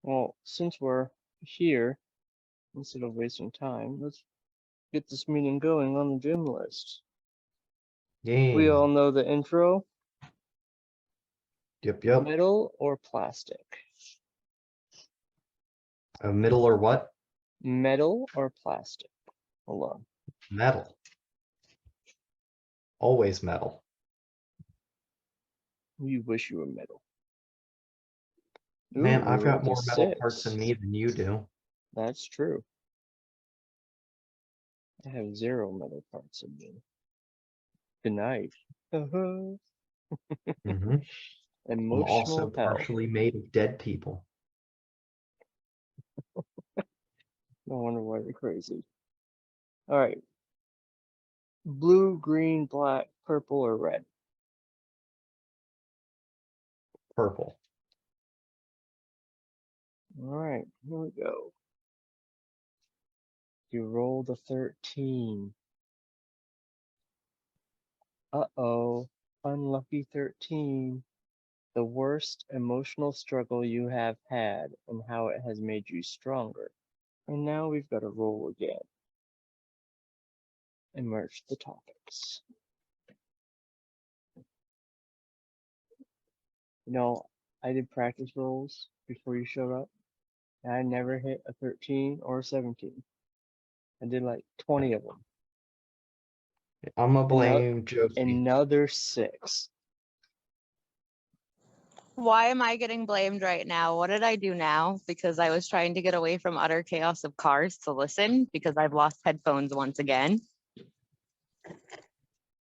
Well, since we're here, instead of wasting time, let's get this meeting going on the gym list. We all Game. know the intro. Yep. Metal or plastic? A middle or what? Metal or plastic? Hold on. Metal. Always metal. You wish you were metal. Ooh, Man, we I've got rolled a more metal parts in 6. me than you do. That's true. I have 0 metal parts in me. Good night. Uh-huh. hmm I'm also Emotional health. partially made of dead people. No wonder why you're crazy. All right. Blue, green, black, purple, or red? Purple. All right, here we go. You rolled a 13. Uh-oh. Unlucky 13. The worst emotional struggle you have had and how it has made you stronger. And now we've got to roll again and merge the topics. You know, I did practice rolls before you showed up, and I never hit a 13 or a 17. I did like 20 of them. I'm gonna Another, blame Josie. another 6. Why am I getting blamed right now? What did I do now? Because I was trying to get away from utter chaos of cars to listen because I've lost headphones once again.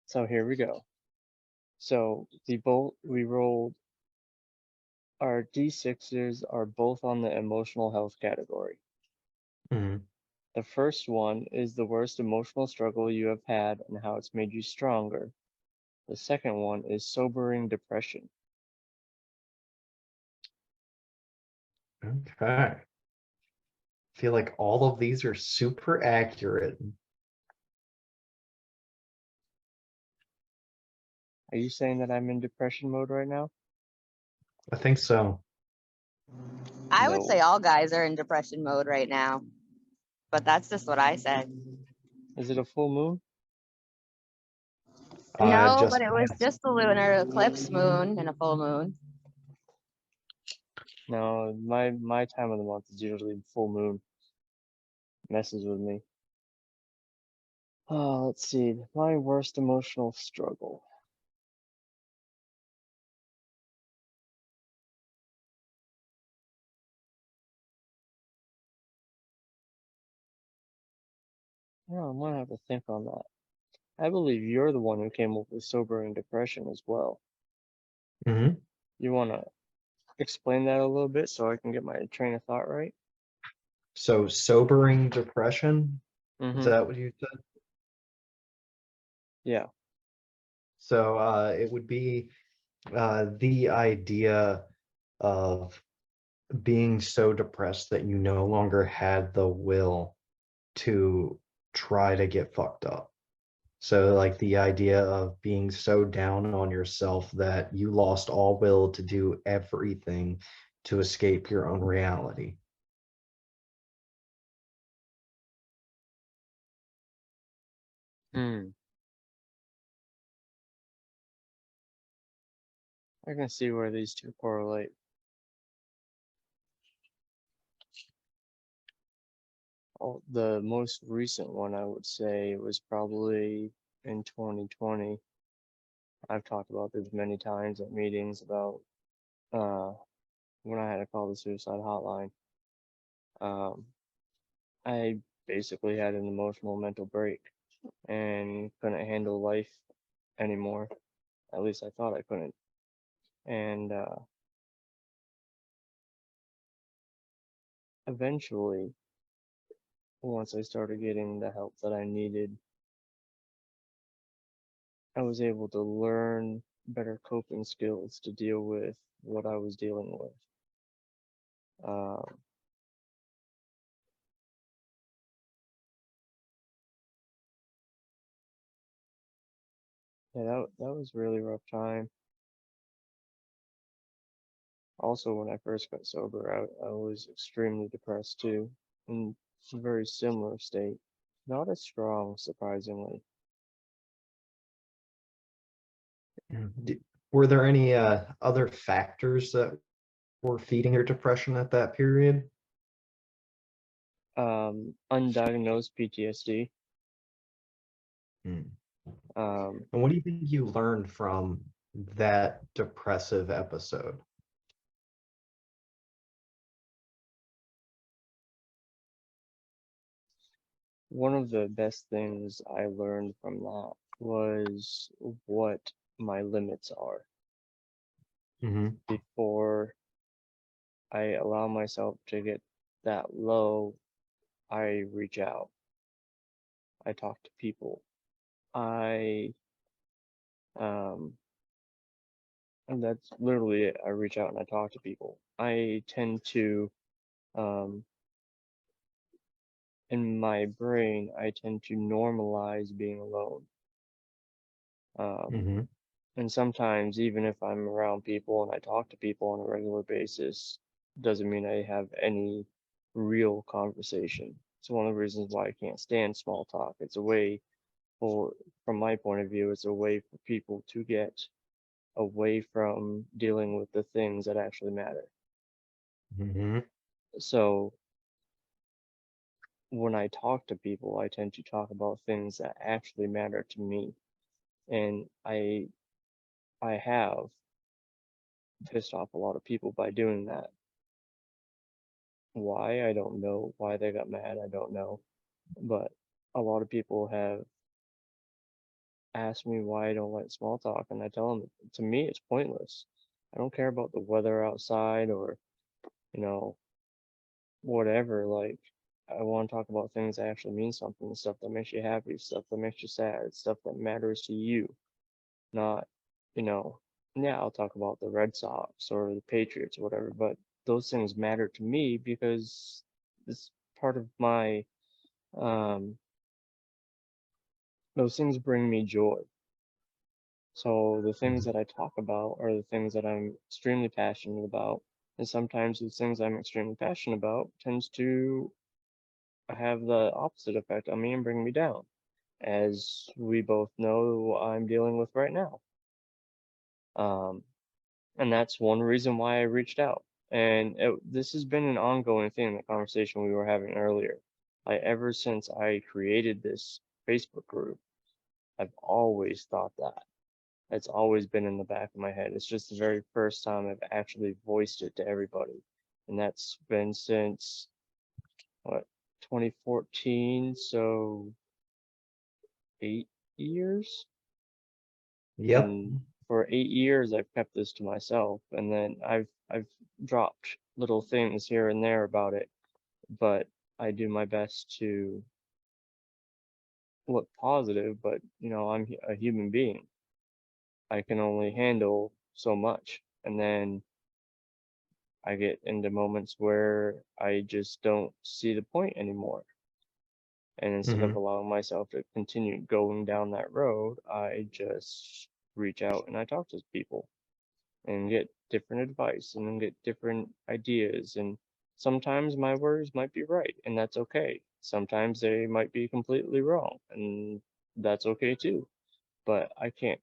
So here we go. So we rolled our D6s are both on the emotional health category. Mhm. The first one is the worst emotional struggle you have had and how it's made you stronger. The second one is sobering depression. Okay. I feel like all of these are super accurate. Are you saying that I'm in depression mode right now? I think so. I would say No. all guys are in depression mode right now, but that's just what I said. Is it a full moon? No, Just but it was passed. just a lunar eclipse moon and a full moon. No, my time of the month is usually full moon. Messes with me. Oh, let's see. My worst emotional struggle. Yeah, I'm gonna have to think on that. I believe you're the one who came up with sobering depression as well. hmm You wanna explain that a little bit so I can get my train of thought right? So sobering depression, is Mm-hmm. that what you said? Yeah. So it would be the idea of being so depressed that you no longer had the will to try to get fucked up. So, like the idea of being so down on yourself that you lost all will to do everything to escape your own reality. Hmm. I can see where these two correlate. Oh, the most recent one I would say was probably in 2020. I've talked about this many times at meetings about uh when I had to call the suicide hotline. Um, I basically had an emotional mental break and couldn't handle life anymore. At least I thought I couldn't. And eventually, once I started getting the help that I needed, I was able to learn better coping skills to deal with what I was dealing with. Um, yeah, that was a really rough time. Also, when I first got sober, I was extremely depressed too, in a very similar state. Not as strong, surprisingly. Were there any other factors that were feeding your depression at that period? Undiagnosed PTSD. Hmm. Um, And what do you think you learned from that depressive episode? One of the best things I learned from that was what my limits are Mm-hmm. before I allow myself to get that low. I reach out. I talk to people. I um and that's literally it. I reach out and I talk to people. I tend to um in my brain I tend to normalize being alone. Um Mm-hmm. and sometimes even if I'm around people and I talk to people on a regular basis, doesn't mean I have any real conversation. It's one of the reasons why I can't stand small talk. It's a way for, from my point of view, it's a way for people to get away from dealing with the things that actually matter. Mm-hmm. So when I talk to people, I tend to talk about things that actually matter to me. And I have pissed off a lot of people by doing that. Why? I don't know. Why they got mad, I don't know. But a lot of people have asked me why I don't like small talk, and I tell them to me it's pointless. I don't care about the weather outside or, you know, whatever. Like, I want to talk about things that actually mean something, stuff that makes you happy, stuff that makes you sad, stuff that matters to you, not, you know, yeah, I'll talk about the Red Sox or the Patriots or whatever, but those things matter to me because it's part of my, um, those things bring me joy. So the things that I talk about are the things that I'm extremely passionate about. And sometimes the things I'm extremely passionate about tends to have the opposite effect on me and bring me down, as we both know I'm dealing with right now. Um, and that's one reason why I reached out. And this has been an ongoing thing, the conversation we were having earlier. Ever since I created this Facebook group, I've always thought that. It's always been in the back of my head. It's just the very first time I've actually voiced it to everybody. And that's been since, what, 2014, so 8 years? Yep. And for 8 years I've kept this to myself, and then I've dropped little things here and there about it, but I do my best to look positive, but I'm a human being. I can only handle so much, and then I get into moments where I just don't see the point anymore. And instead of Mm-hmm. allowing myself to continue going down that road, I just reach out and I talk to people and get different advice and then get different ideas. And sometimes my words might be right, and that's okay. Sometimes they might be completely wrong, and that's okay too. But I can't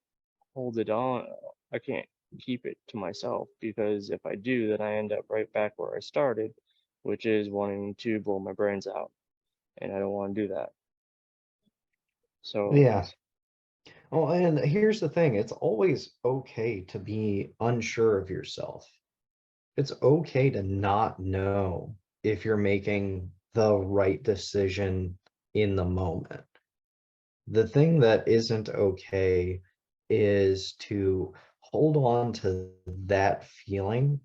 hold it on. I can't keep it to myself, because if I do, then I end up right back where I started, which is wanting to blow my brains out. And I don't want to do that. So, Yeah. Oh, and here's the thing, it's always okay to be unsure of yourself. It's okay to not know if you're making the right decision in the moment. The thing that isn't okay is to hold on to that feeling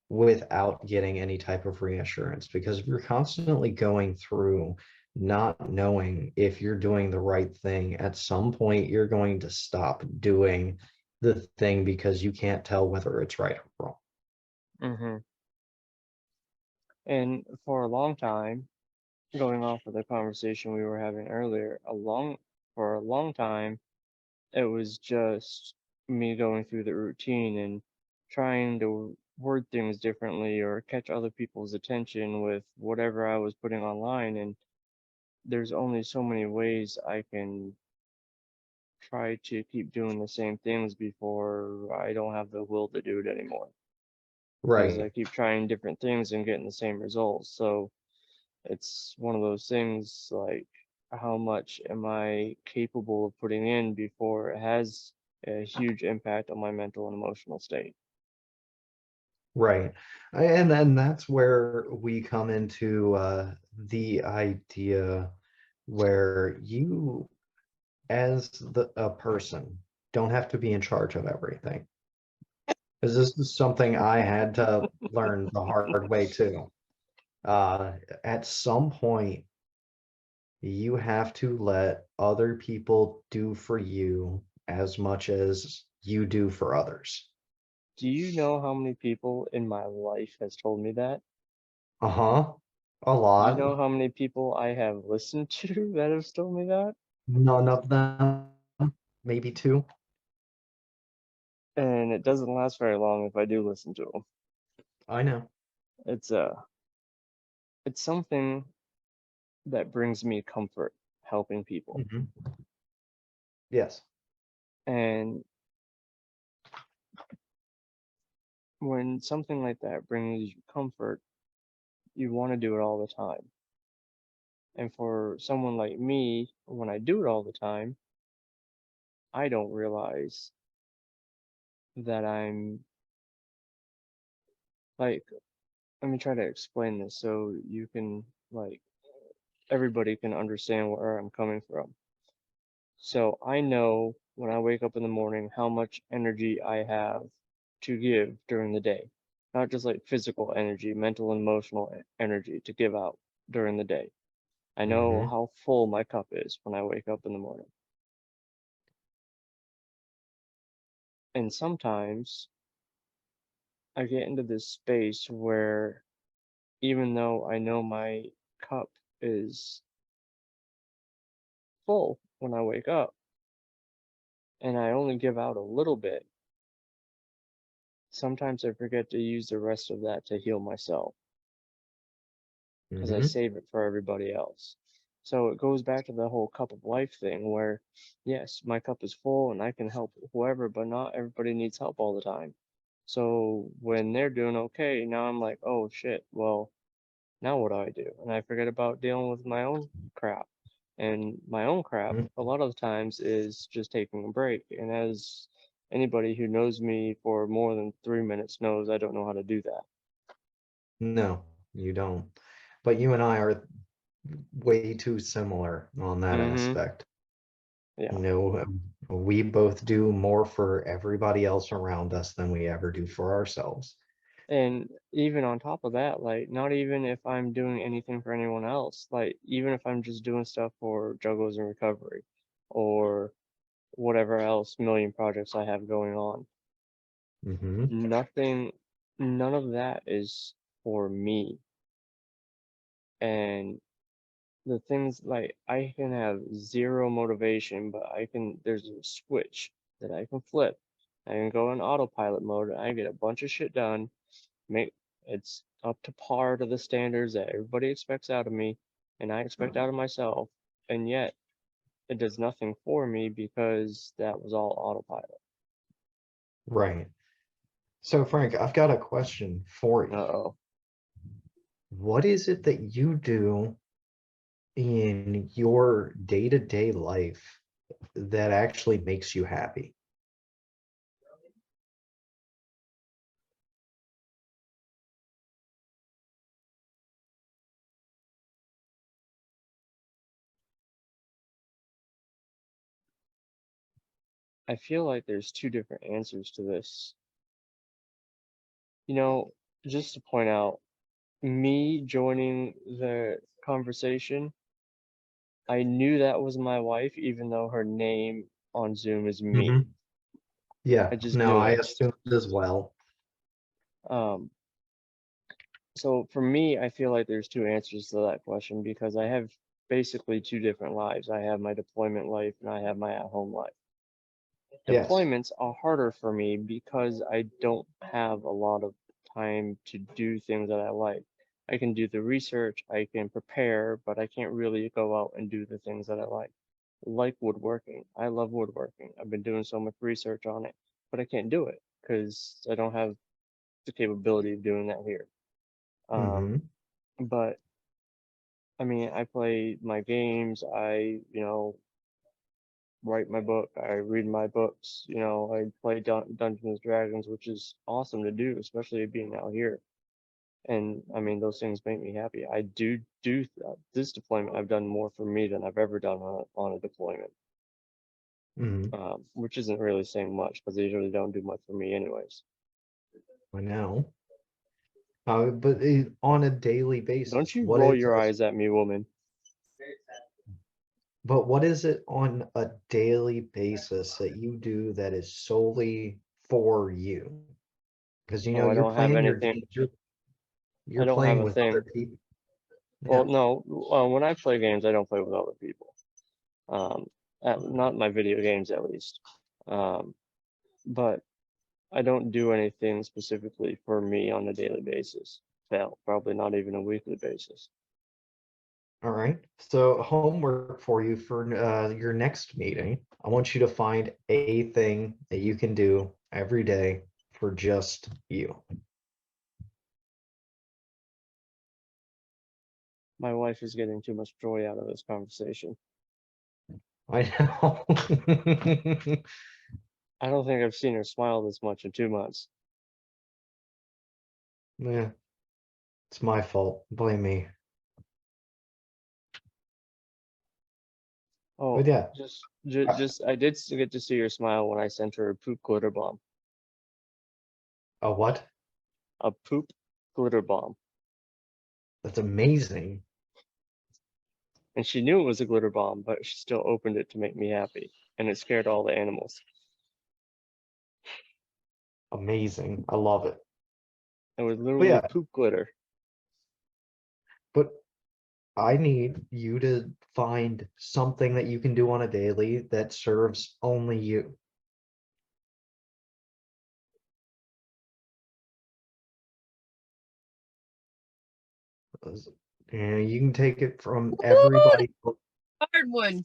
without getting any type of reassurance. Because if you're constantly going through not knowing if you're doing the right thing, at some point you're going to stop doing the thing because you can't tell whether it's right or wrong. hmm and for a long time, going off of the conversation we were having earlier, for a long time, it was just me going through the routine and trying to word things differently or catch other people's attention with whatever I was putting online. And there's only so many ways I can try to keep doing the same things before I don't have the will to do it anymore. Because I Right. keep trying different things and getting the same results. So it's one of those things like, how much am I capable of putting in before it has a huge impact on my mental and emotional state? Right. And then that's where we come into the idea where you, as a person, don't have to be in charge of everything. Because this is something I had to learn the hard way too. Uh, at some point, you have to let other people do for you as much as you do for others. Do you know how many people in my life has told me that? Uh-huh. A Do you know lot. how many people I have listened to that have told me that? None of them, maybe two. And it doesn't last very long if I do listen to them. I know. It's it's something that brings me comfort, helping people. Mhm. Yes. And when something like that brings you comfort, you want to do it all the time. And for someone like me, when I do it all the time, I don't realize that I'm like, let me try to explain this so you can, like, everybody can understand where I'm coming from. So I know when I wake up in the morning how much energy I have to give during the day. Not just like physical energy, mental and emotional energy to give out during the day. I know Hmm. how full my cup is when I wake up in the morning. And sometimes I get into this space where even though I know my cup is full when I wake up and I only give out a little bit, sometimes I forget to use the rest of that to heal myself because I Hmm. save it for everybody else. So it goes back to the whole cup of life thing where, yes, my cup is full and I can help whoever, but not everybody needs help all the time. So when they're doing okay, now I'm like, oh shit, well, now what do I do? And I forget about dealing with my own crap. And my own crap, a lot of the times, is just taking a break. And as anybody who knows me for more than 3 minutes knows, I don't know how to do that. No, you don't. But you and I are way too similar on that Mm-hmm. aspect. Yeah. You know, we both do more for everybody else around us than we ever do for ourselves. And even on top of that, like, not even if I'm doing anything for anyone else, like, even if I'm just doing stuff for Juggalos in Recovery or whatever else million projects I have going on, Hmm. nothing, none of that is for me. And the things like I can have zero motivation, but there's a switch that I can flip. I can go in autopilot mode and I get a bunch of shit done, make it's up to par to the standards that everybody expects out of me and I expect out of myself. And yet it does nothing for me because that was all autopilot. Right. So, Frank, I've got a question for you. Uh-oh. What is it that you do in your day-to-day life that actually makes you happy? I feel like there's two different answers to this. You know, just to point out, me joining the conversation, I knew that was my wife, even though her name on Zoom is me. Hmm. Yeah, I just no, knew I it. assumed as well. Um, so for me, I feel like there's two answers to that question because I have basically two different lives. I have my deployment life and I have my at-home life. Yes. Deployments are harder for me because I don't have a lot of time to do things that I like. I can do the research, I can prepare, but I can't really go out and do the things that I like woodworking. I love woodworking. I've been doing so much research on it, but I can't do it because I don't have the capability of doing that here. Mm-hmm. But I mean, I play my games, write my book, I read my books, I play Dungeons and Dragons, which is awesome to do, especially being out here. And I mean, those things make me happy. I do this deployment. I've done more for me than I've ever done on a deployment, Mm-hmm. which isn't really saying much because they usually don't do much for me anyways. I know. But on a daily basis, Don't you what roll is your this? eyes at me, woman. But what is it on a daily basis that you do that is solely for you? Because Oh, I you're don't have playing your anything. games, I you're don't have playing a with other thing. people. Well, Yeah. no, when I play games, I don't play with other people. Um, not my video games at least. But I don't do anything specifically for me on a daily basis. Hell, probably not even a weekly basis. All right. So homework for you for your next meeting. I want you to find a thing that you can do every day for just you. My wife is getting too much joy out of this conversation. I know. I don't think I've seen her smile this much in 2 months. Yeah, it's my fault. Blame me. Oh, But yeah, I did get to see her smile when I sent her a poop glitter bomb. a what? A poop glitter bomb. That's amazing. And she knew it was a glitter bomb, but she still opened it to make me happy. And it scared all the animals. Amazing. I love it. It was But literally yeah, poop glitter. but I need you to find something that you can do on a daily that serves only you. And you can take it from everybody. Hard one.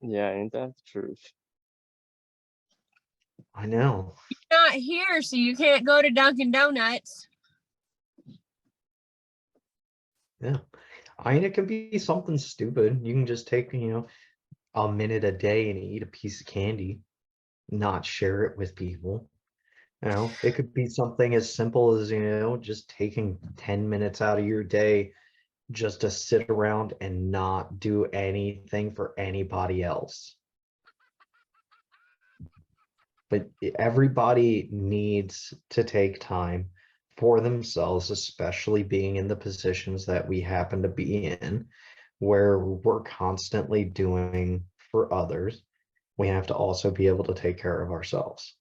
Yeah, ain't that the truth? I know. Not here, so you can't go to Dunkin' Donuts. Yeah. I mean, it can be something stupid. You can just take, a minute a day and eat a piece of candy, not share it with people. It could be something as simple as, just taking 10 minutes out of your day just to sit around and not do anything for anybody else. But everybody needs to take time for themselves, especially being in the positions that we happen to be in, where we're constantly doing for others. We have to also be able to take care of ourselves.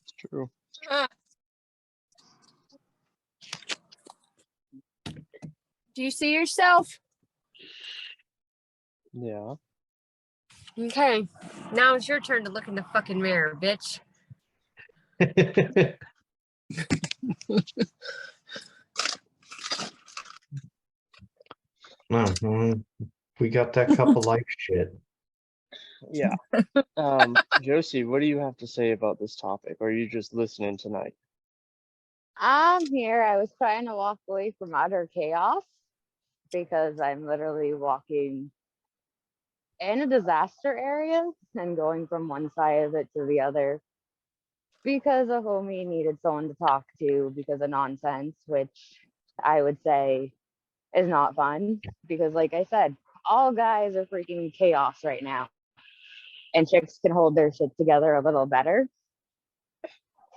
It's true. Uh, do you see yourself? Yeah. Okay. Now it's your turn to look in the fucking mirror, bitch. No, we got that cup of life shit. Yeah. Josie, what do you have to say about this topic? Or are you just listening tonight? I'm here. I was trying to walk away from utter chaos because I'm literally walking in a disaster area and going from one side of it to the other because a homie needed someone to talk to because of nonsense, which I would say is not fun because, like I said, all guys are freaking chaos right now, and chicks can hold their shit together a little better.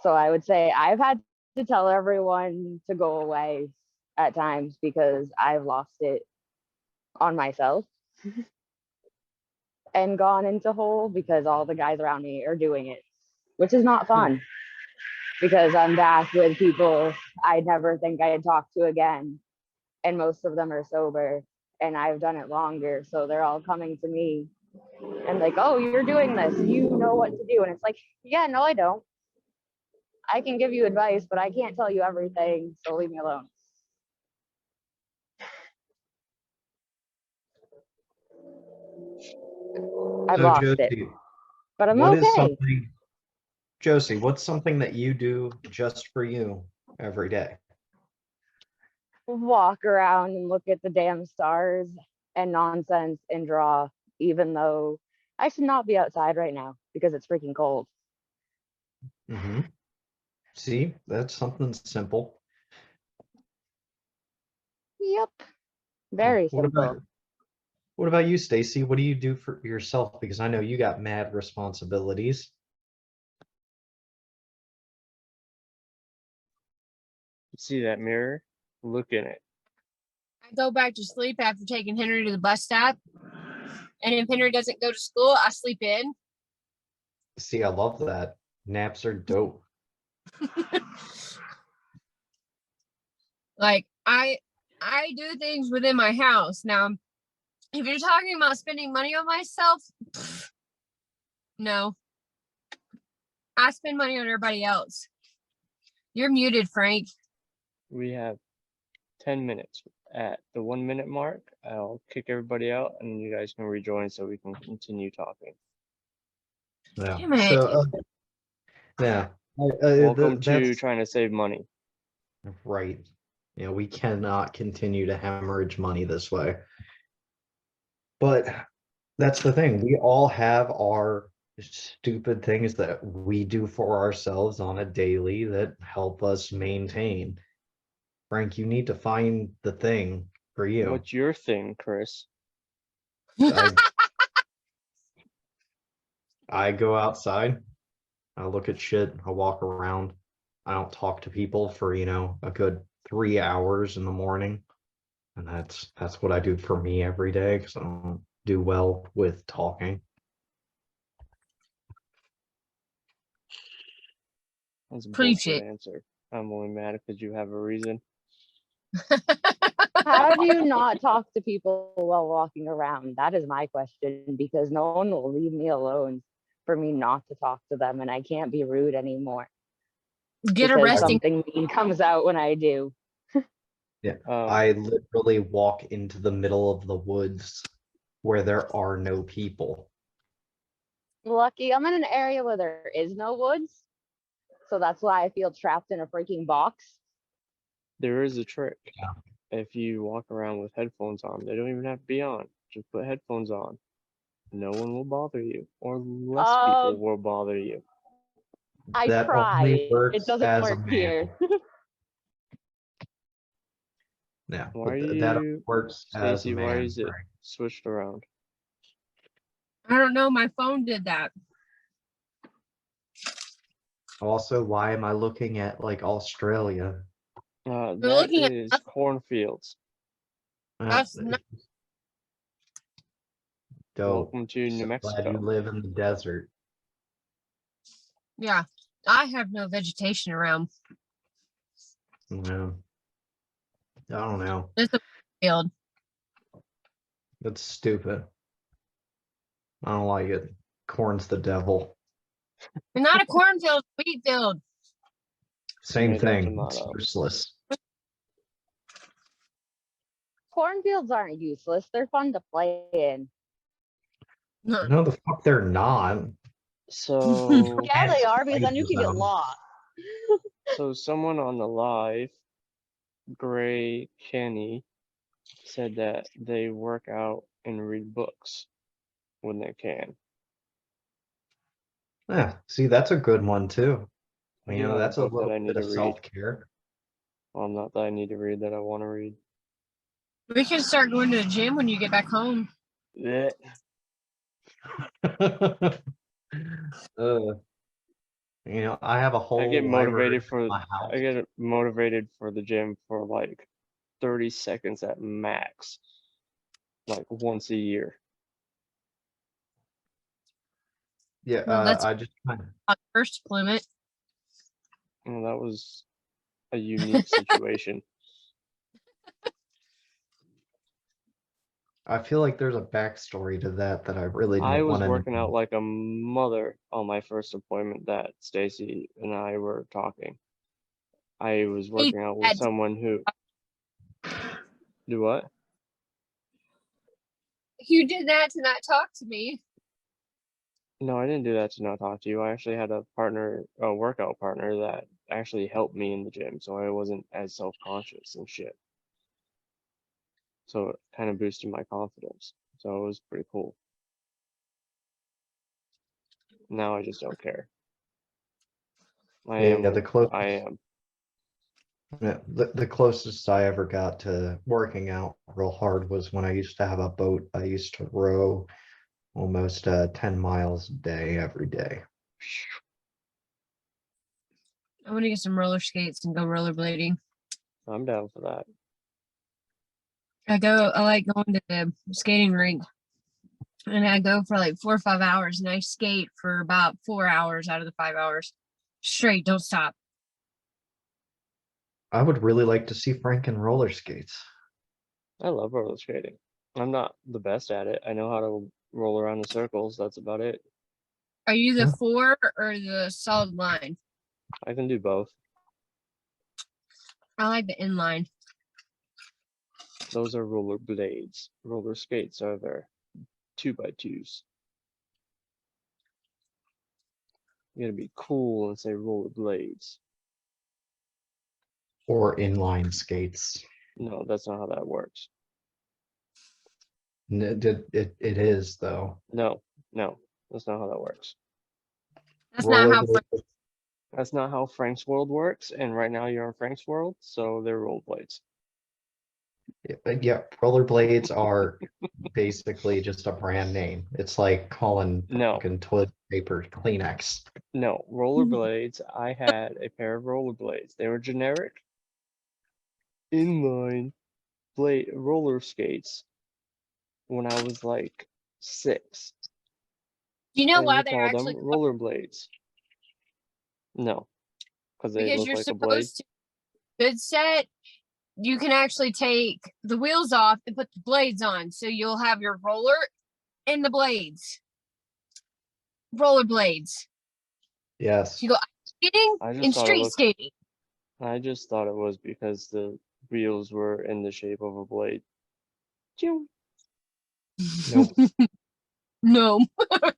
So I would say I've had to tell everyone to go away at times because I've lost it on myself and gone into hole because all the guys around me are doing it, which is not fun because I'm back with people I never think I'd talk to again. And most of them are sober and I've done it longer. So they're all coming to me and like, oh, you're doing this. You know what to do. And it's like, yeah, no, I don't. I can give you advice, but I can't tell you everything, so leave me alone. I've So lost it, Josie, but I'm what is okay. something, Josie, what's something that you do just for you every day? Walk around and look at the damn stars and nonsense and draw, even though I should not be outside right now because it's freaking cold. Hmm. See, that's something simple. Yep. Very What simple. about you, Stacy? What do you do for yourself? Because I know you got mad responsibilities. See that mirror? Look in it. I go back to sleep after taking Henry to the bus stop. And if Henry doesn't go to school, I sleep in. See, I love that. Naps are dope. Like I do things within my house. Now, if you're talking about spending money on myself, no. I spend money on everybody else. You're muted, Frank. We have 10 minutes. At the 1 minute mark, I'll kick everybody out and you guys can rejoin so we can continue talking. Yeah. Damn it. So, yeah. Welcome to That's trying to save money. right. You know, we cannot continue to hemorrhage money this way. But that's the thing. We all have our stupid things that we do for ourselves on a daily that help us maintain. Frank, you need to find the thing for you. What's your thing, Chris? I I go outside, I look at shit, I walk around. I don't talk to people for, a good 3 hours in the morning. And that's what I do for me every day because I don't do well with talking. That's a Preach bullshit it. answer. I'm only mad because you have a reason. How do you not talk to people while walking around? That is my question, because no one will leave me alone for me not to talk to them, and I can't be rude anymore Get a because resting. something mean comes out when I do. Yeah, I literally walk into the middle of the woods where there are no people. Lucky I'm in an area where there is no woods, so that's why I feel trapped in a freaking box. There is a trick. If you walk around with headphones on, they don't even have to be on. Just put headphones on. No one will bother you, or less people will bother you. I That tried. only works It doesn't as a work here. Yeah, Why are but that only you, works as a Stacy? Why man. is it Frank. switched around? I don't know. My phone did that. Also, why am I looking at like Australia? We're That looking at is cornfields. That's not- Dope. Welcome to New So glad you Mexico. live in the desert. yeah. I have no vegetation around. Yeah. I don't know. It's a field. That's stupid. I don't like it. Corn's the devil. It's not a cornfield, it's a wheat field. Same Tomato, thing. tomato. It's useless. Cornfields aren't useless. They're fun to play in. No, the fuck they're not. So, Yeah, they Yes, are, because then you players can get own. lost. so someone on the live, Gray Kenny, said that they work out and read books when they can. Yeah, see, that's a good one too. I do have That's a a book that little I need bit to of read. self-care. Well, not that I need to read, that I want to read. We can start going to the gym when you get back home. Blech. uh, I have a I whole get library motivated in for my house. I get motivated for the gym for like 30 seconds at max, like once a year. Yeah, Well, that's I just kind of our first deployment. Well, that was a unique situation. I feel like there's a backstory to that that I really I don't was want to working know. out like a mother on my first appointment that Stacy and I were talking. I was He working out with had someone who do what? you did that to not talk to me. No, I didn't do that to not talk to you. I actually had a partner, a workout partner that actually helped me in the gym, so I wasn't as self-conscious and shit. So it kind of boosted my confidence. So it was pretty cool. Now I just don't care. I am Yeah, who the closest I am. the closest I ever got to working out real hard was when I used to have a boat. I used to row almost 10 miles a day every day. I want to get some roller skates and go rollerblading. I'm down for that. I like going to the skating rink and I go for like 4 or 5 hours and I skate for about 4 hours out of the 5 hours. Straight, don't stop. I would really like to see Frank in roller skates. I love roller skating. I'm not the best at it. I know how to roll around in circles. That's about it. Are you the Yeah. 4 or the solid line? I can do both. I like the inline. Those are roller blades. Roller skates are their 2x2s. You gotta be cool and say roller blades. Or inline skates. No, that's not how that works. It is though. No, that's not how that works. That's not how Rollerblades That's not how Frank's world works. And right now you're in Frank's world, so they're roller blades. Yeah, rollerblades are basically just a brand name. It's like calling No, fucking toilet paper Kleenex. no, roller blades. I had a pair of roller blades. They were generic inline blade roller skates when I was like 6, Do you know and why we they're called them actually roller blades. No, because they because look you're like a blade. supposed to good set, you can actually take the wheels off and put the blades on. So you'll have your roller and the blades. Roller blades. Yes. So you go ice skating I just and thought it street looked. skating. I just thought it was because the wheels were in the shape of a blade. Choo. Nope. No. I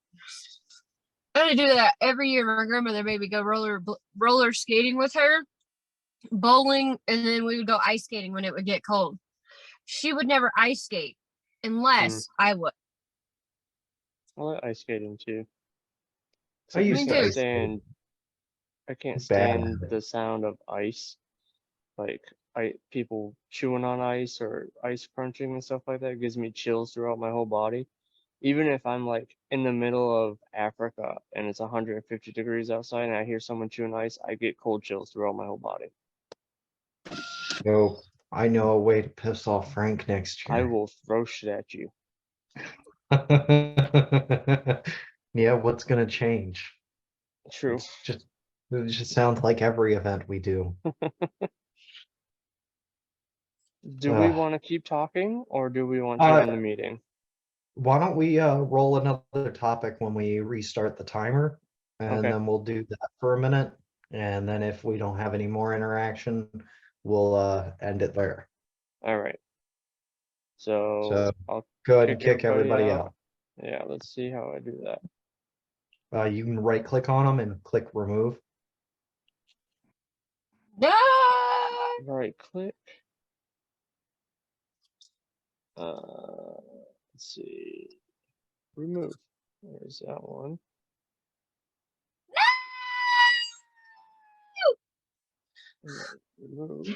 had to do that every year. My grandmother made me go roller skating with her, bowling, and then we would go ice skating when it would get cold. She would never ice skate unless I would. I like ice skating too. I Except I Me used to can't too. ice skate. stand. I can't Bad stand at it. the sound of ice. Like people chewing on ice or ice crunching and stuff like that gives me chills throughout my whole body. Even if I'm like in the middle of Africa and it's 150 degrees outside and I hear someone chewing ice, I get cold chills throughout my whole body. Nope. I know a way to piss off Frank next I year. will throw shit at you. Yeah, what's gonna change? True. It just sounds like every event we do. Do we Uh, want to keep talking or do we want to uh, end the meeting? why don't we roll another topic when we restart the timer, and Okay. then we'll do that for a minute, and then if we don't have any more interaction, we'll end it there. All right. So So I'll go ahead and kick kick everybody everybody out. out. Yeah, let's see how I do that. You can right click on them and click remove. No. Right click. Let's see. Remove. There's that one. Remove.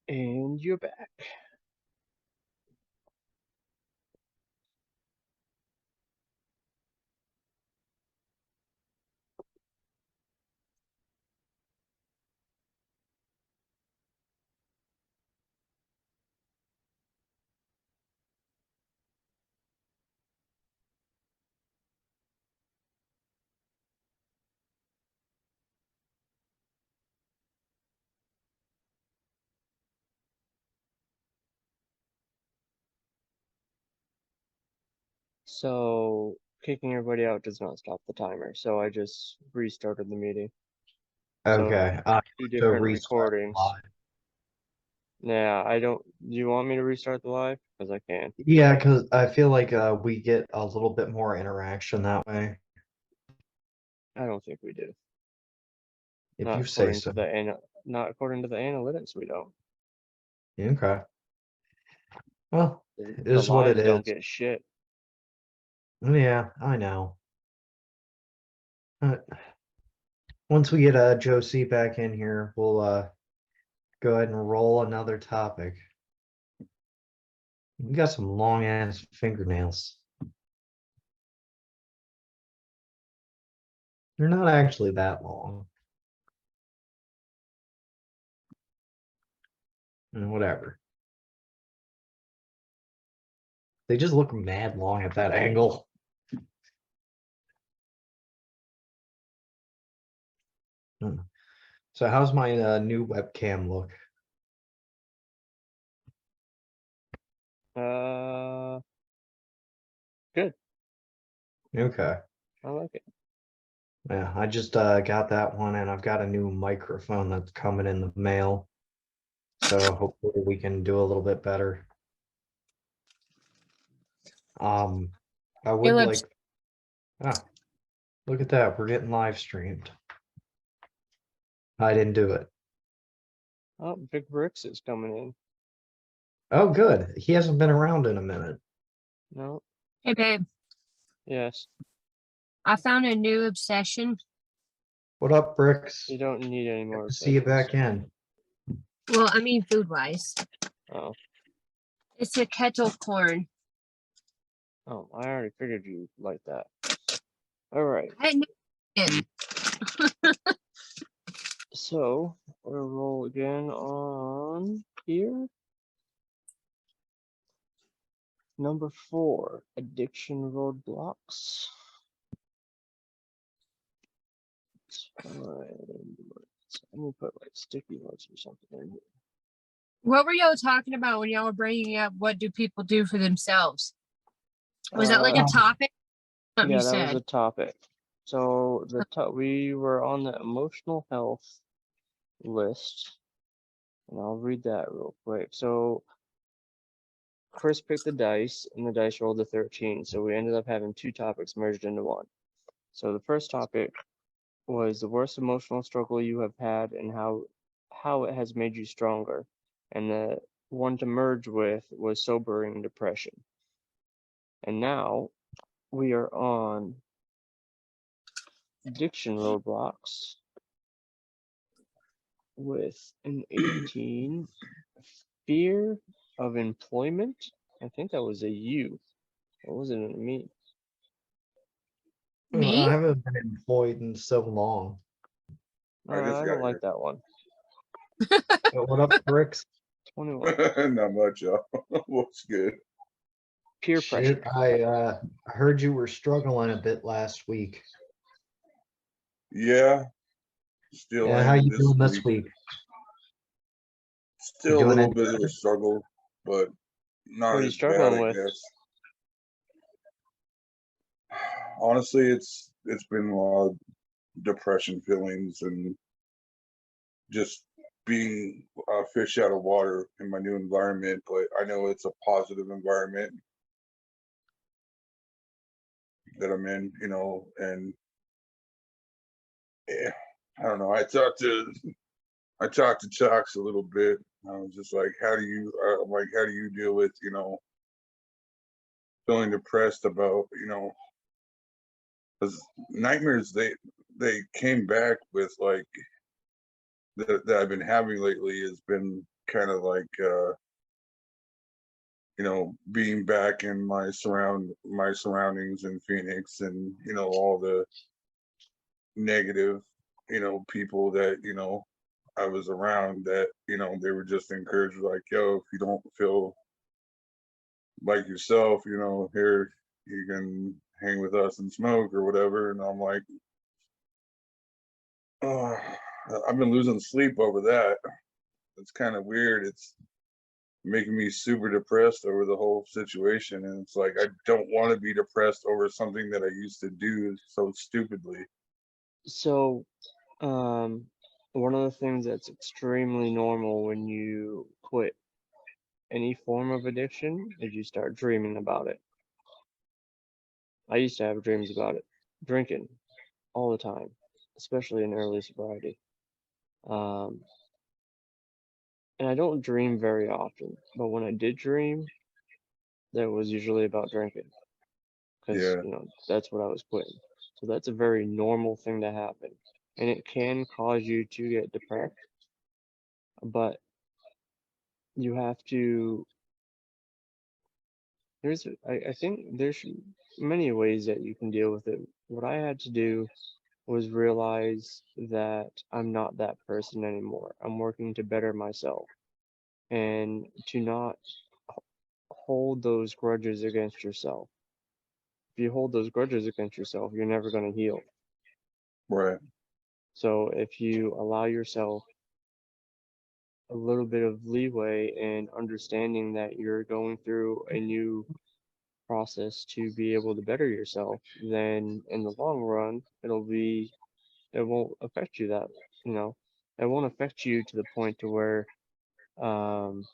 And you're back. So kicking everybody out does not stop the timer. So I just restarted the meeting. So Okay. two To different restart recordings. live. Yeah, I don't. Do you want me to restart the live? Because I can. Yeah, because I feel like we get a little bit more interaction that way. I don't think we do. If Not you say according so. to the not according to the analytics, we don't. Okay. Well, it The is what it lives don't is. get shit. Yeah, I know. Uh, Once we get Josie back in here, we'll go ahead and roll another topic. You got some long ass fingernails. They're not actually that long. Whatever. They just look mad long at that angle. So how's my new webcam look? Good. Okay. I like it. Yeah, I just got that one, and I've got a new microphone that's coming in the mail. So hopefully we can do a little bit better. I would Phillips. look at that. We're getting live streamed. I didn't do it. Oh, Big Bricks is coming in. Oh, good. He hasn't been around in a minute. No. Hey, babe. Yes. I found a new obsession. What up, Bricks? You don't need any Good more. to see you obsessions. back in. Well, I mean, food wise. Oh. It's a kettle corn. Oh, I already figured you like that. All right. I knew it. So we'll roll again on here. Number 4, addiction roadblocks. Let me put like sticky notes or something in here. What were y'all talking about when y'all were bringing up what do people do for themselves? Was that like a topic? Something Yeah, you that said. was a topic. So we were on the emotional health list, and I'll read that real quick. So Chris picked the dice, and the dice rolled a 13. So we ended up having 2 topics merged into one. So the first topic was the worst emotional struggle you have had and how it has made you stronger. And the one to merge with was sobering depression. And now we are on addiction roadblocks with an 18. Fear of employment. I think that was a U. That wasn't a me. Me? I haven't been employed in so long. I don't like that one. What up, Bricks? 21. Not much, y'all. What's good? Peer Shit, pressure. I heard you were struggling a bit last week. Yeah, still Yeah, how am you this doing this week. week? Still a doing little any bit of a struggle, but not What are you as bad, struggling I with? guess. Honestly, it's been a lot of depression feelings and just being a fish out of water in my new environment. But I know it's a positive environment that I'm in, and yeah, I don't know. I talked to Chucks a little bit. I was just like, how do you deal with, feeling depressed about, because nightmares, they came back with like that I've been having lately has been kind of like, being back in my surroundings in Phoenix, and, all the negative, people that, I was around that, they were just encouraged like, yo, if you don't feel like yourself, here you can hang with us and smoke or whatever. And I'm like, oh, I've been losing sleep over that. It's kind of weird. making me super depressed over the whole situation. And it's like, I don't want to be depressed over something that I used to do so stupidly. So, one of the things that's extremely normal when you quit any form of addiction is you start dreaming about it. I used to have dreams about it, drinking all the time, especially in early sobriety. Um, and I don't dream very often, but when I did dream, that was usually about drinking because, Yeah, that's what I was quitting. So that's a very normal thing to happen. And it can cause you to get depressed, but you have to, I think there's many ways that you can deal with it. What I had to do was realize that I'm not that person anymore. I'm working to better myself and to not hold those grudges against yourself. If you hold those grudges against yourself, you're never going to heal. right. So if you allow yourself a little bit of leeway and understanding that you're going through a new process to be able to better yourself, then in the long run, it won't affect you you know, it won't affect you to the point to where, um,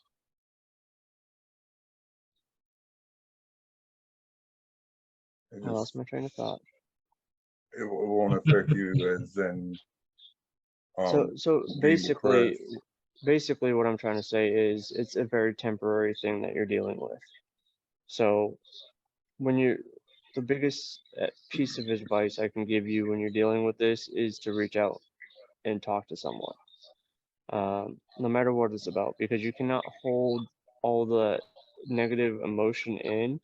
It I lost just my train of thought. it won't affect you as in So being depressed. basically what I'm trying to say is it's a very temporary thing that you're dealing with. So when you the biggest piece of advice I can give you when you're dealing with this is to reach out and talk to someone, no matter what it's about, because you cannot hold all the negative emotion in,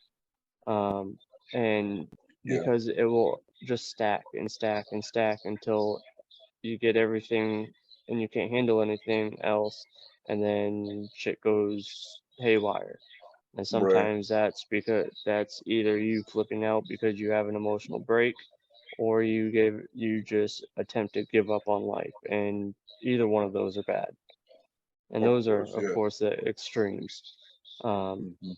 um, and Yeah, because it will just stack and stack and stack until you get everything and you can't handle anything else, and then shit goes haywire. And right. sometimes that's either you flipping out because you have an emotional break, or you just attempt to give up on life, and either one of those are bad. And Of those are, course, of yeah. course, the extremes. Um, Hmm.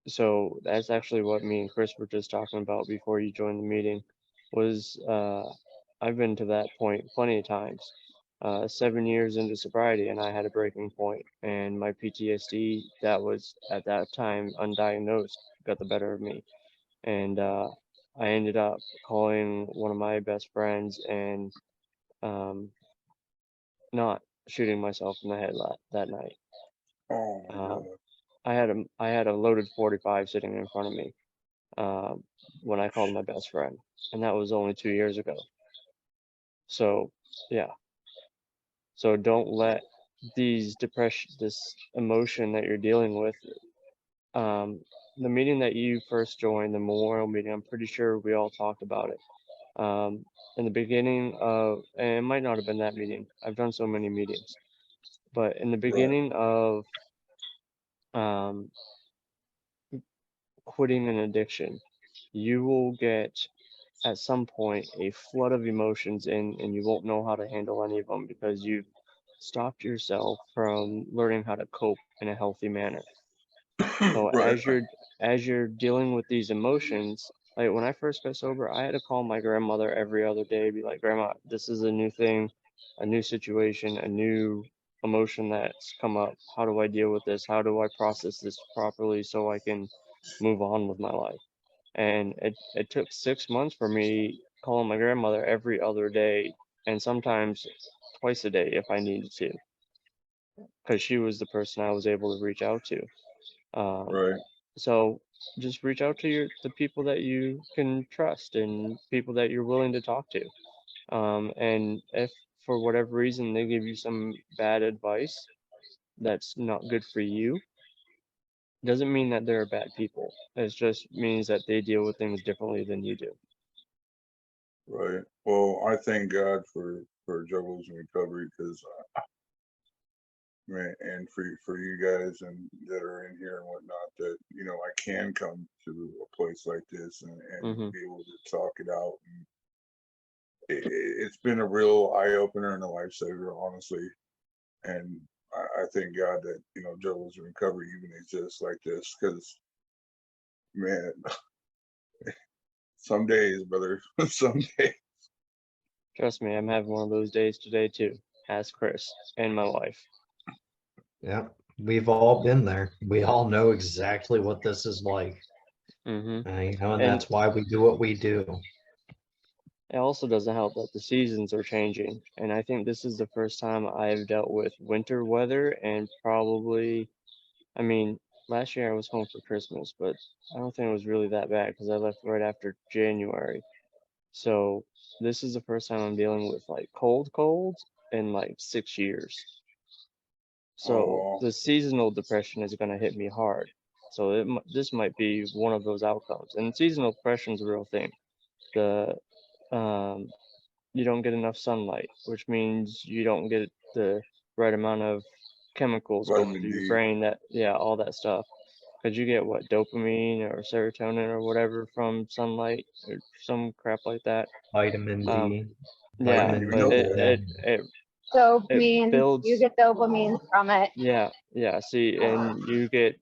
so that's actually what me and Chris were just talking about before you joined the meeting, was I've been to that point plenty of times. 7 years into sobriety, and I had a breaking point, and my PTSD that was at that time undiagnosed got the better of me, and I ended up calling one of my best friends and um, not shooting myself in the head that night. Oh my Um, God. I had a loaded 45 sitting in front of me, um, when I called my best friend, and that was only 2 years ago. So yeah, so don't let this emotion that you're dealing with. Um, the meeting that you first joined, the memorial meeting, I'm pretty sure we all talked about it. In the beginning of, and it might not have been that meeting. I've done so many meetings, but in the Right. beginning of um, quitting an addiction, you will get at some point a flood of emotions in, and you won't know how to handle any of them because you've stopped yourself from learning how to cope in a healthy manner. So Right. as you're dealing with these emotions, like when I first got sober, I had to call my grandmother every other day, be like, Grandma, this is a new thing, a new situation, a new emotion that's come up. How do I deal with this? How do I process this properly so I can move on with my life? And it took 6 months for me calling my grandmother every other day, and sometimes twice a day if I needed to, because she was the person I was able to reach out to. Um, Right. so just reach out to the people that you can trust and people that you're willing to talk to. And if for whatever reason they give you some bad advice that's not good for you, doesn't mean that they're bad people. It just means that they deal with things differently than you do. Right. Well, I thank God for Juggalos and recovery because man, and for you guys and that are in here and whatnot, that I can come to a place like this and Hmm. be able to talk it out. And it's been a real eye opener and a lifesaver, honestly. And I thank God that, you know, Juggalos in Recovery even exists like this, because, man, some days, brother, some days. Trust me, I'm having one of those days today too. Ask Chris and my wife. Yeah, we've all been there. We all know exactly what this is like. Mm-hmm. You know, and And that's why we do what we do. it also doesn't help that the seasons are changing. And I think this is the first time I've dealt with winter weather, and probably, I mean, last year I was home for Christmas, but I don't think it was really that bad because I left right after January. So this is the first time I'm dealing with like cold in like 6 years. So Oh, the seasonal depression is going to hit me hard. So this might be one of those outcomes. And seasonal depression is a real thing. The you don't get enough sunlight, which means you don't get the right amount of chemicals going vitamin through your D. brain. That yeah, all that stuff. Because you get what, dopamine or serotonin or whatever from sunlight or some crap like that. Vitamin Um, D, yeah, I didn't vitamin even but know D. that. it Dopamine, you builds. get dopamine from it. Yeah, yeah. See, and you get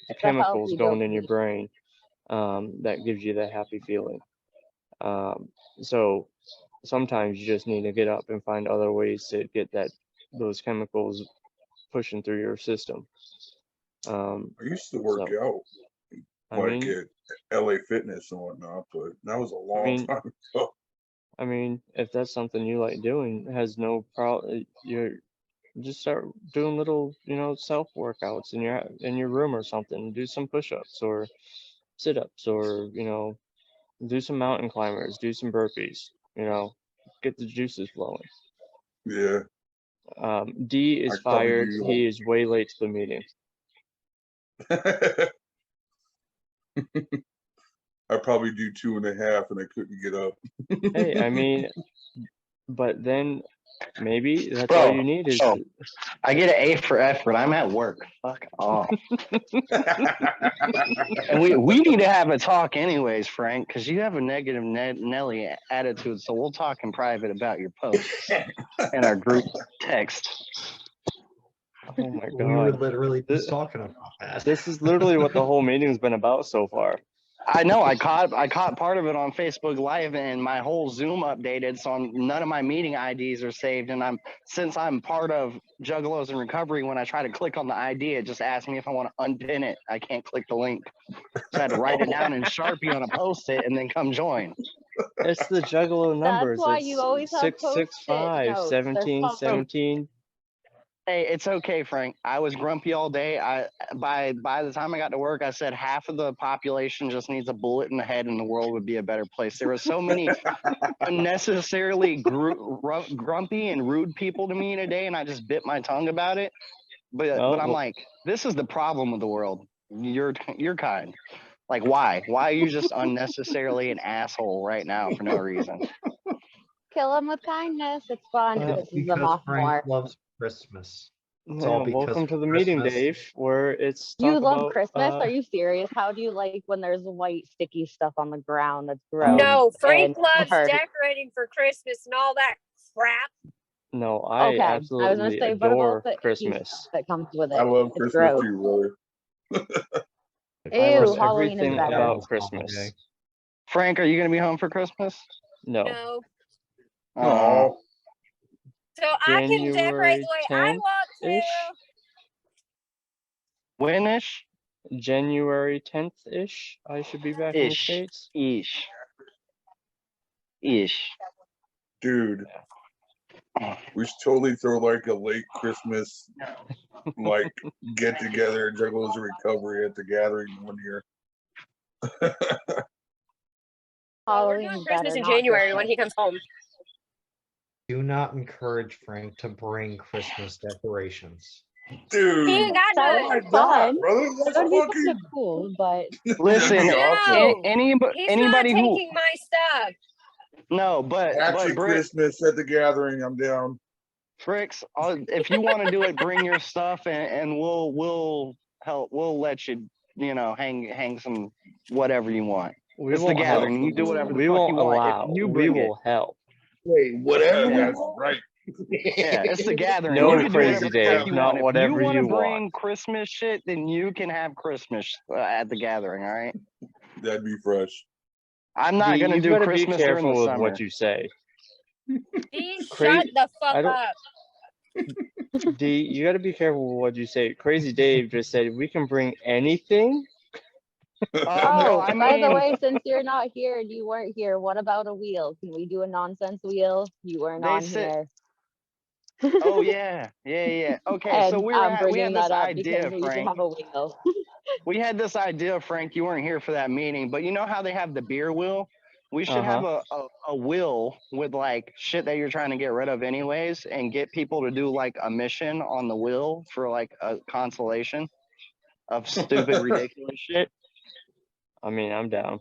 the It's a chemicals healthy going in your dopamine. brain, that gives you that happy feeling. So sometimes you just need to get up and find other ways to get those chemicals pushing through your system. I used to work So out I like mean, at LA Fitness and whatnot, but that was a I long mean, time ago. I mean, if that's something you like doing, it has no problem. You're just start doing little, self workouts in your room or something. Do some push-ups or sit-ups, or do some mountain climbers, do some burpees. Get the juices flowing. Yeah, D I is probably fired. do He is way late to the meeting. like I probably do 2.5 and I couldn't get up. Hey, I mean, but then maybe that's all Bro, you need is so I get an A for effort. I'm at work. Fuck off. And we need to have a talk anyways, Frank, because you have a negative Nelly attitude. So we'll talk in private about your posts in our group text. Oh my We were God. literally Th- just talking about that. This is literally what the whole meeting's been about so far. I know I caught part of it on Facebook Live, and my whole Zoom updated, so none of my meeting IDs are saved. And since I'm part of Juggalos in Recovery, when I try to click on the ID, it just asks me if I want to unpin it. I can't click the link, so I had to write it down in Sharpie on a post-it and then come join. It's the Juggalo numbers. That's why It's you always have 665, post-it notes. They're 17, fun. 17. Hey, it's okay, Frank. I was grumpy all day. By the time I got to work, I said half of the population just needs a bullet in the head, and the world would be a better place. There were so many unnecessarily grumpy and rude people to me today, and I just bit my tongue about it. But I'm Well, like, this is the problem with the world. You're kind. Like, why? Why are you just unnecessarily an asshole right now for no reason? Kill them with kindness. It's fun. It It's pisses them because off Frank more. loves Christmas. It's all because welcome of to the meeting, Christmas. Dave, where it's You talk love about Christmas? Are you serious? How do you like when there's white sticky stuff on the ground that's gross? No, Frank and loves hard? decorating for Christmas and all that crap. No, I Okay, I was gonna absolutely say, what about adore the icky Christmas. stuff that comes with I it? love It's Christmas gross. too, brother. I Ew, love Halloween is everything better. about Holiday. Christmas. Frank, are you going to be home for Christmas? No, No. Oh, So I can decorate January the way I 10th want ish. to. Winish? January 10th ish. I should be back in the Ish. States. Ish. Ish. dude, we should totally throw like a late Christmas like get together at Juggalos in Recovery at the gathering one year. Well, we're Halloween doing is Christmas better, in not January Christmas. when he comes home. Do not encourage Frank to bring Christmas decorations. Dude, He ain't got That none. why would be not, fun. brother? That That's would be kind fucking. of cool, but Listen, That'd be awesome. No, he's anybody not who taking my stuff. no, but Hatchet Britt, Christmas at the gathering. I'm down. Fricks, if you want to do it, bring your stuff, and we'll help. We'll let you, hang some whatever you want. We It's the won't help. gathering. You do whatever the We fuck won't you want. If allow. you We bring it. will help. Wait, whatever. Yeah. That's right. Yeah, it's the gathering. No, You can do Crazy whatever the fuck Dave, you not want. If whatever you want to you want. bring Christmas shit, then you can have Christmas at the gathering. All right. That'd be fresh. I'm not D, gonna you do gotta be Christmas during the careful with summer. what you say. D, Cra- shut the I fuck don't- up. D, you gotta be careful with what you say. Crazy Dave just said we can bring anything. Oh, I by the mean- way, since you're not here and you weren't here, what about a wheel? Can we do a nonsense wheel? You weren't They on said- here. Oh yeah. Okay, And so we I'm had bringing this that up idea, because we should Frank. have a wheel. We had this idea, Frank. You weren't here for that meeting, but you know how they have the beer wheel? We should have a wheel with like shit that you're trying to get rid of anyways, and get people to do like a mission on the wheel for like a consolation of stupid, ridiculous shit. I mean, I'm down.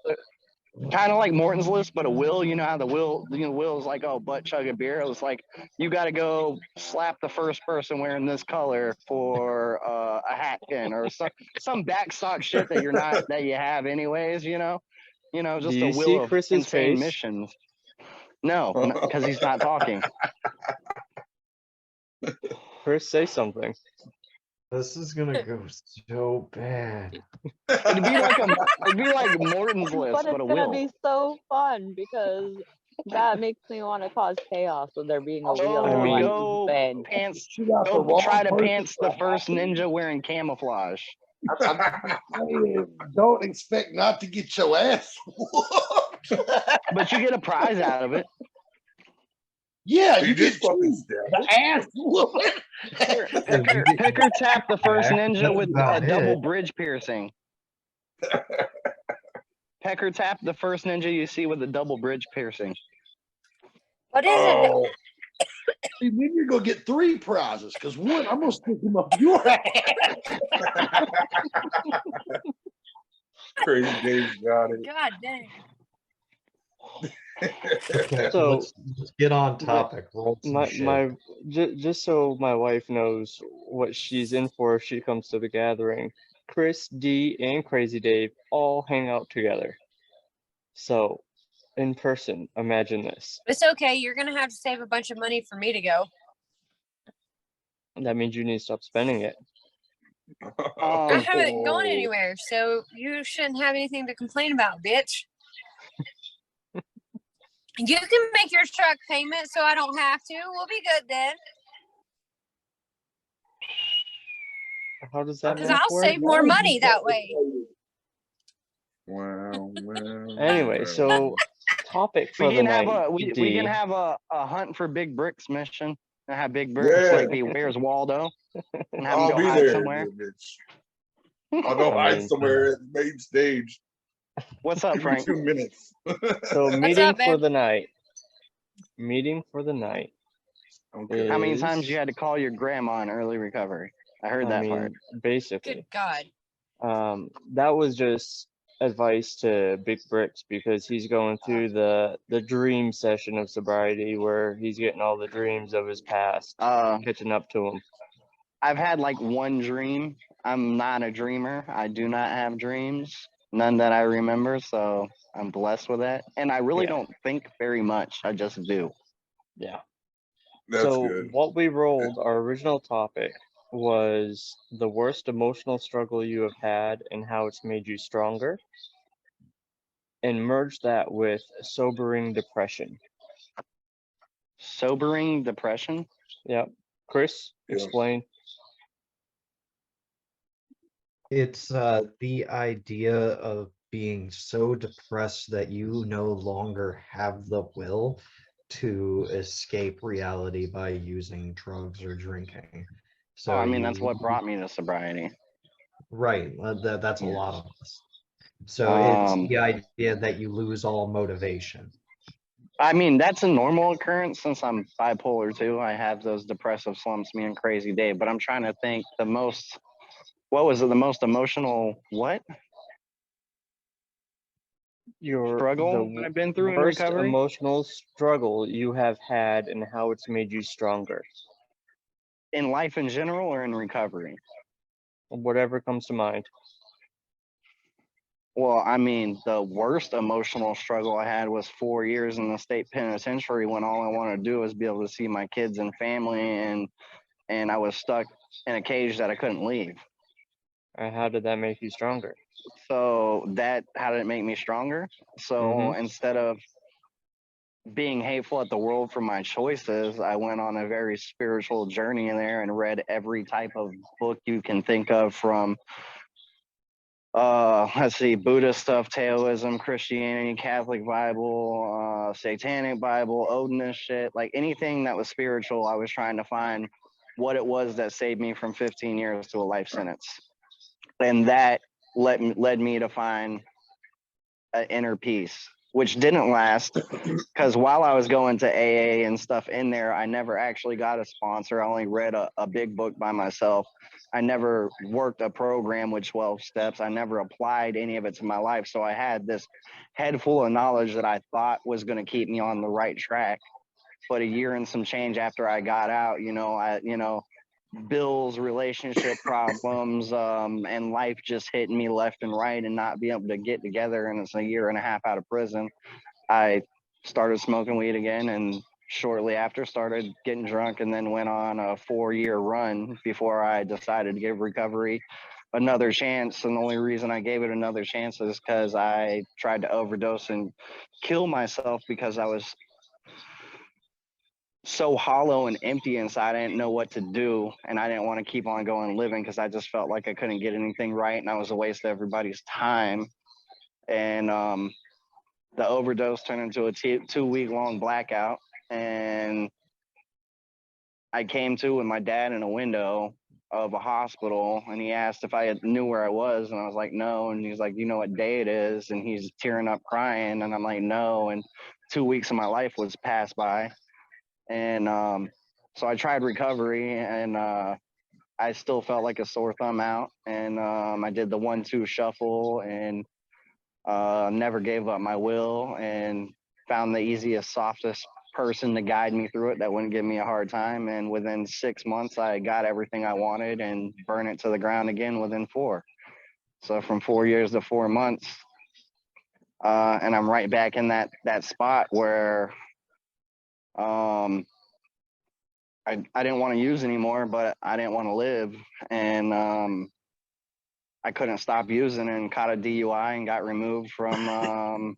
Kind of like Morton's List, but a will. You know how the will is like, oh, butt chug a beer. It was like, you got to go slap the first person wearing this color for a hat pin or some backstock shit that you have anyways. You know, just Do you a see will of Chris's insane face? missions. No, because he's not talking. Chris, say something. This is gonna go so bad. It'd be like Morton's List, But it's but a gonna will. be so fun because that makes me want to cause chaos with there being a wheel. I to, mean- like, Go bend. pants. She got the Go wrong try to person pants for the first hacking. ninja wearing camouflage. I'm saying, don't expect not to get your ass whooped. But you get a prize out of it. Yeah, You you just get fucking the ass whooping. Picker tap the first Yeah, ninja that's with a about double it. bridge piercing. Pecker tap the first ninja you see with a double bridge piercing. What is it? Oh. See, then you're gonna get 3 prizes because one, I'm gonna stick him up your ass. Crazy Dave's got it. God dang. Okay, So- let's get on topic. Roll some shit. Just so my wife knows what she's in for if she comes to the gathering. Chris, D, and Crazy Dave all hang out together. So, in person, imagine this. It's okay. You're gonna have to save a bunch of money for me to go. That means you need to stop spending it. I Um, haven't gone anywhere, so you shouldn't have anything to complain about, bitch. You can make your truck payment so I don't have to. We'll be good then. How does that Because math I'll work? save more money that way. Wow. Anyway, so topic for we the can have night. we D. can have a hunt for big bricks mission. And have big bricks Yeah. like be Where's Waldo? And have him I'll go be hide there, somewhere. you bitch. I'll go I hide mean- somewhere at the main stage. What's up, Give me Frank? 2 minutes. So meeting up, for babe? the night. Meeting for the night. Okay. How many times is- you had to call your grandma in early recovery? I heard I that mean, part. basically. Good God. That was just advice to Big Bricks because he's going through the dream session of sobriety where he's getting all the dreams of his past catching up to him. I've had like one dream. I'm not a dreamer. I do not have dreams. None that I remember, so I'm blessed with that. And I really Yeah. don't think very much. I just do. Yeah. That's So good. what we rolled, our original topic was the worst emotional struggle you have had and how it's made you stronger. And merge that with sobering depression. Sobering depression. Yep. Chris, Yeah. explain. It's the idea of being so depressed that you no longer have the will to escape reality by using drugs or drinking. So Oh, I mean, that's you- what brought me to sobriety. Right. That's a Yeah. lot of us. So it's Um, the idea that you lose all motivation. I mean, that's a normal occurrence since I'm bipolar too. I have those depressive slumps, me and Crazy Dave. But I'm trying to think the most emotional what Your struggle the I've been through in worst recovery? emotional struggle you have had and how it's made you stronger. In life in general or in recovery? Whatever comes to mind. Well, I mean, the worst emotional struggle I had was 4 years in the state penitentiary when all I wanted to do was be able to see my kids and family, and I was stuck in a cage that I couldn't leave. And how did that make you stronger? So that, how did it make me stronger? So instead of being hateful at the world for my choices, I went on a very spiritual journey in there and read every type of book you can think of, from let's see, Buddhist stuff, Taoism, Christianity, Catholic Bible, Satanic Bible, Odinist shit, like anything that was spiritual. I was trying to find what it was that saved me from 15 years to a life sentence, and that led me to find an inner peace, which didn't last, because while I was going to AA and stuff in there, I never actually got a sponsor. I only read a big book by myself. I never worked a program with 12 steps. I never applied any of it to my life. So I had this head full of knowledge that I thought was going to keep me on the right track. But a year and some change after I got out, bills, relationship problems, and life just hitting me left and right, and not being able to get together. And it's a year and a half out of prison. I started smoking weed again, and shortly after started getting drunk, and then went on a 4-year run before I decided to give recovery another chance. And the only reason I gave it another chance is because I tried to overdose and kill myself, because I was so hollow and empty inside. I didn't know what to do, and I didn't want to keep on going living, because I just felt like I couldn't get anything right, and I was a waste of everybody's time. And the overdose turned into a 2-week long blackout, and I came to with my dad in a window of a hospital, and he asked if I knew where I was, and I was like, no. And he's like, you know what day it is? And he's tearing up crying, and I'm like, no. And 2 weeks of my life was passed by. And so I tried recovery, and I still felt like a sore thumb out. And I did the 1-2 shuffle, and never gave up my will, and found the easiest, softest person to guide me through it that wouldn't give me a hard time. And within 6 months, I got everything I wanted, and burn it to the ground again within 4. So from 4 years to 4 months, and I'm right back in that spot where I didn't want to use anymore, but I didn't want to live. And I couldn't stop using, and caught a DUI and got removed from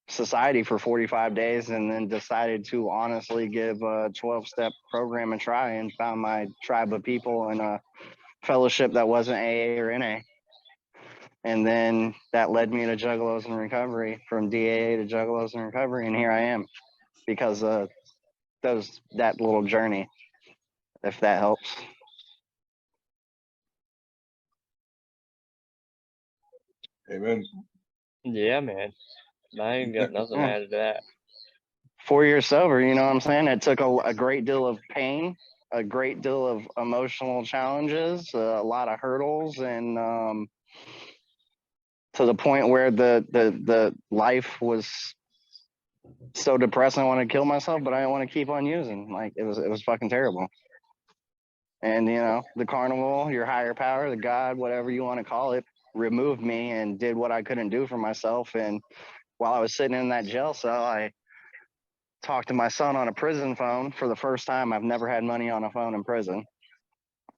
society for 45 days, and then decided to honestly give a 12-step program a try, and found my tribe of people in a fellowship that wasn't AA or NA. And then that led me to Juggalos in Recovery, from DAA to Juggalos in Recovery, and here I am because of that little journey, if that helps. Amen. Yeah, man. I ain't got nothing to add to that. 4 years sober, you know what I'm saying? It took a great deal of pain, a great deal of emotional challenges, a lot of hurdles, and to the point where the life was so depressing, I wanted to kill myself, but I didn't want to keep on using. Like, it was fucking terrible. And the carnival, your higher power, the God, whatever you want to call it, removed me and did what I couldn't do for myself. And while I was sitting in that jail cell, I talked to my son on a prison phone for the first time. I've never had money on a phone in prison.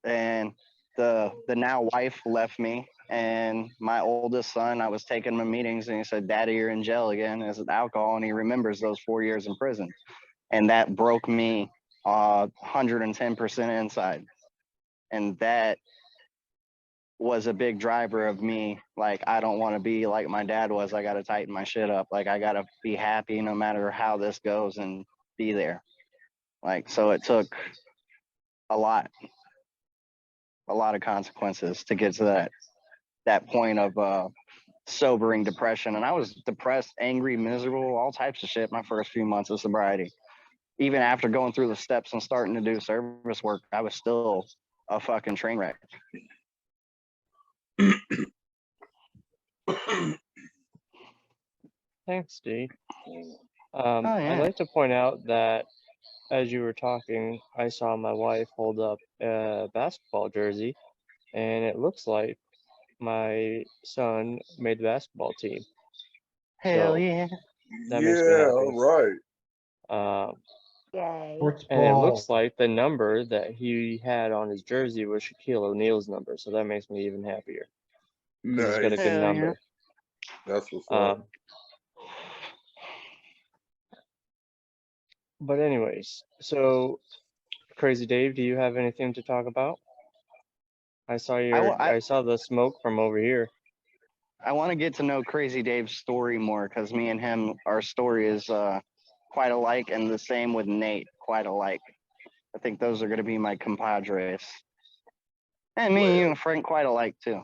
And the now wife left me, and my oldest son, I was taking him to meetings, and he said, Daddy, you're in jail again as an alcohol. And he remembers those 4 years in prison. And that broke me 110% inside. And that was a big driver of me. Like, I don't want to be like my dad was. I got to tighten my shit up. Like, I got to be happy no matter how this goes, and be there. Like, so it took a lot of consequences to get to that point of sobering depression. And I was depressed, angry, miserable, all types of shit my first few months of sobriety. Even after going through the steps and starting to do service work, I was still a fucking train wreck. Thanks, Steve. Oh, yeah. I'd like to point out that as you were talking, I saw my wife hold up a basketball jersey, and it looks like my son made the basketball team. Hell So yeah. that makes me Yeah, happy. all right. Yay. Sports And it ball. looks like the number that he had on his jersey was Shaquille O'Neal's number, so that makes me even happier. 'Cause he's got a Nice. good Hell yeah. number. That's what's up. But anyways, so Crazy Dave, do you have anything to talk about? I saw I saw the smoke from over here. I want to get to know Crazy Dave's story more because me and him, our story is quite alike, and the same with Nate, quite alike. I think those are going to be my compadres. And me and you and Frank quite alike too.